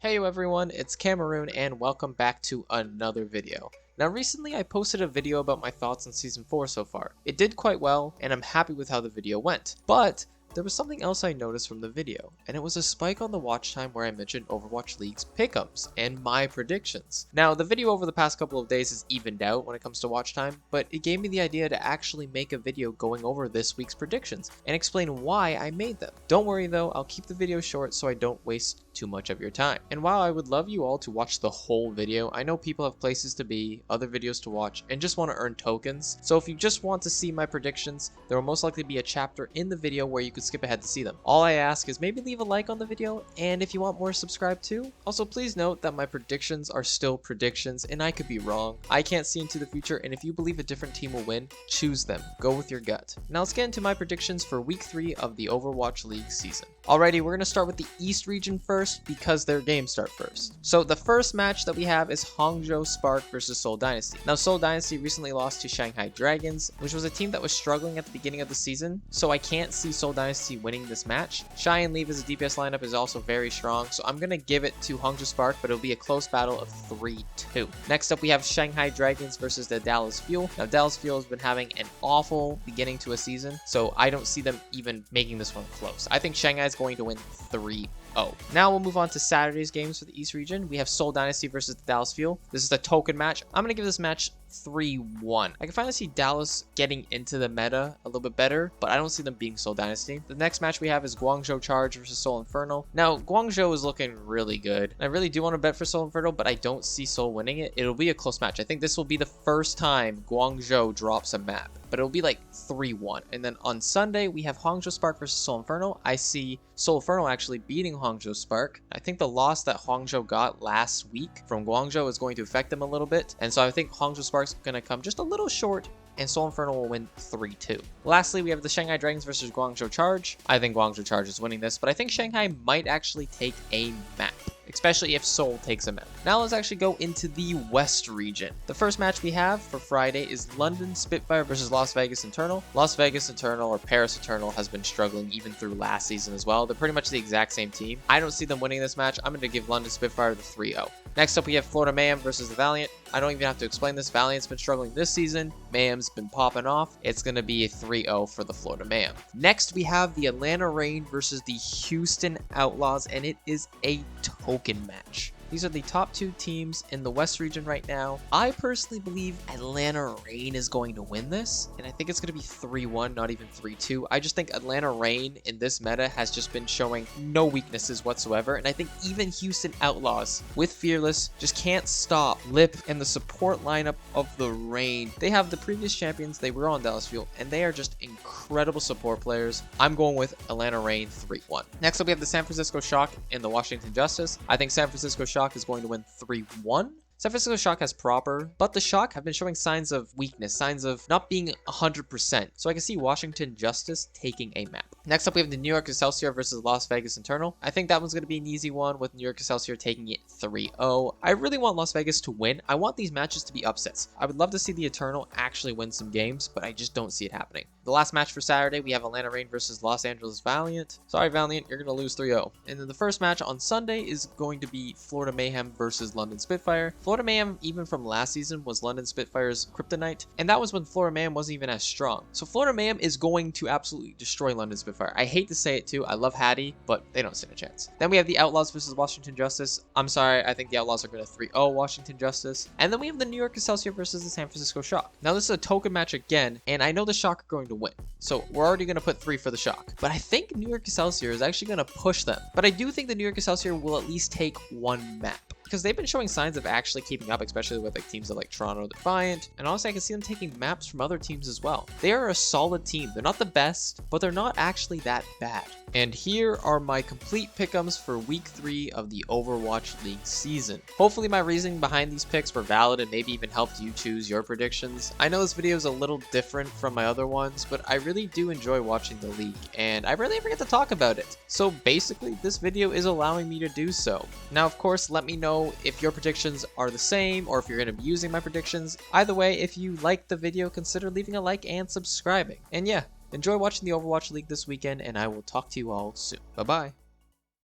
Hey everyone, it's Cameroon and welcome back to another video. Now recently I posted a video about my thoughts on Season 4 so far. It did quite well and I'm happy with how the video went, but there was something else I noticed from the video, and it was a spike on the watch time where I mentioned Overwatch League's pick'ems and my predictions. Now the video over the past couple of days has evened out when it comes to watch time, but it gave me the idea to actually make a video going over this week's predictions and explain why I made them. Don't worry though, I'll keep the video short so I don't waste too much of your time. And while I would love you all to watch the whole video, I know people have places to be, other videos to watch, and just want to earn tokens. So if you just want to see my predictions, there will most likely be a chapter in the video where you could skip ahead to see them. All I ask is maybe leave a like on the video, and if you want more, subscribe too. Also, please note that my predictions are still predictions, and I could be wrong. I can't see into the future, and if you believe a different team will win, choose them. Go with your gut. Now let's get into my predictions for Week 3 of the Overwatch League season. Alrighty, we're going to start with the East region first because their games start first. So the first match that we have is Hangzhou Spark versus Seoul Dynasty. Now Seoul Dynasty recently lost to Shanghai Dragons, which was a team that was struggling at the beginning of the season, so I can't see Seoul Dynasty winning this match. Shy and Leave as a DPS lineup is also very strong, so I'm going to give it to Hangzhou Spark, but it'll be a close battle of 3-2. Next up we have Shanghai Dragons versus the Dallas Fuel. Now Dallas Fuel has been having an awful beginning to a season, so I don't see them even making this one close. I think Shanghai is going to win 3-0. Now we'll move on to Saturday's games for the East region. We have Seoul Dynasty versus the Dallas Fuel. This is a token match. I'm going to give this match 3-1. I can finally see Dallas getting into the meta a little bit better, but I don't see them being Seoul Dynasty. The next match we have is Guangzhou Charge versus Seoul Inferno. Now, Guangzhou is looking really good. I really do want to bet for Seoul Inferno, but I don't see Seoul winning it. It'll be a close match. I think this will be the first time Guangzhou drops a map, but it'll be like 3-1. And then on Sunday, we have Hangzhou Spark versus Seoul Inferno. I see Seoul Inferno actually beating Hangzhou Spark. I think the loss that Hangzhou got last week from Guangzhou is going to affect them a little bit, and so I think Hangzhou Spark's going to come just a little short, and Seoul Inferno will win 3-2. Lastly, we have the Shanghai Dragons versus Guangzhou Charge. I think Guangzhou Charge is winning this, but I think Shanghai might actually take a map, especially if Seoul takes a map. Now let's actually go into the West region. The first match we have for Friday is London Spitfire versus Las Vegas Eternal. Las Vegas Eternal, or Paris Eternal, has been struggling even through last season as well. They're pretty much the exact same team. I don't see them winning this match. I'm going to give London Spitfire the 3-0. Next up, we have Florida Mayhem versus the Valiant. I don't even have to explain this. Valiant's been struggling this season. Mayhem's been popping off. It's going to be a 3-0 for the Florida Mayhem. Next, we have the Atlanta Reign versus the Houston Outlaws, and it is a token match. These are the top two teams in the West region right now. I personally believe Atlanta Reign is going to win this, and I think it's going to be 3-1, not even 3-2. I just think Atlanta Reign in this meta has just been showing no weaknesses whatsoever, and I think even Houston Outlaws with Fearless just can't stop Lip and the support lineup of the Reign. They have the previous champions, they were on Dallas Fuel, and they are just incredible support players. I'm going with Atlanta Reign 3-1. Next up, we have the San Francisco Shock and the Washington Justice. I think San Francisco Shock is going to win 3-1. San Francisco Shock has Proper, but the Shock have been showing signs of weakness, signs of not being 100%. So I can see Washington Justice taking a map. Next up, we have the New York Excelsior versus Las Vegas Eternal. I think that one's going to be an easy one with New York Excelsior taking it 3-0. I really want Las Vegas to win. I want these matches to be upsets. I would love to see the Eternal actually win some games, but I just don't see it happening. The last match for Saturday, we have Atlanta Reign versus Los Angeles Valiant. Sorry, Valiant, you're going to lose 3-0. And then the first match on Sunday is going to be Florida Mayhem versus London Spitfire. Florida Mayhem, even from last season, was London Spitfire's kryptonite, and that was when Florida Mayhem wasn't even as strong. So Florida Mayhem is going to absolutely destroy London Spitfire. I hate to say it too, I love Hattie, but they don't stand a chance. Then we have the Outlaws versus Washington Justice. I'm sorry, I think the Outlaws are going to 3-0 Washington Justice. And then we have the New York Excelsior versus the San Francisco Shock. Now this is a token match again, and I know the Shock are going to win. So we're already going to put 3 for the Shock. But I think New York Excelsior is actually going to push them. But I do think the New York Excelsior will at least take one map, because they've been showing signs of actually keeping up, especially with like teams like Toronto Defiant, and honestly I can see them taking maps from other teams as well. They are a solid team. They're not the best, but they're not actually that bad. And here are my complete pick'ems for week 3 of the Overwatch League season. Hopefully my reasoning behind these picks were valid and maybe even helped you choose your predictions. I know this video is a little different from my other ones, but I really do enjoy watching the league, and I rarely ever get to talk about it. So basically this video is allowing me to do so. Now of course, let me know if your predictions are the same or if you're going to be using my predictions. Either way, if you liked the video, consider leaving a like and subscribing. And yeah, enjoy watching the Overwatch League this weekend, and I will talk to you all soon. Bye-bye.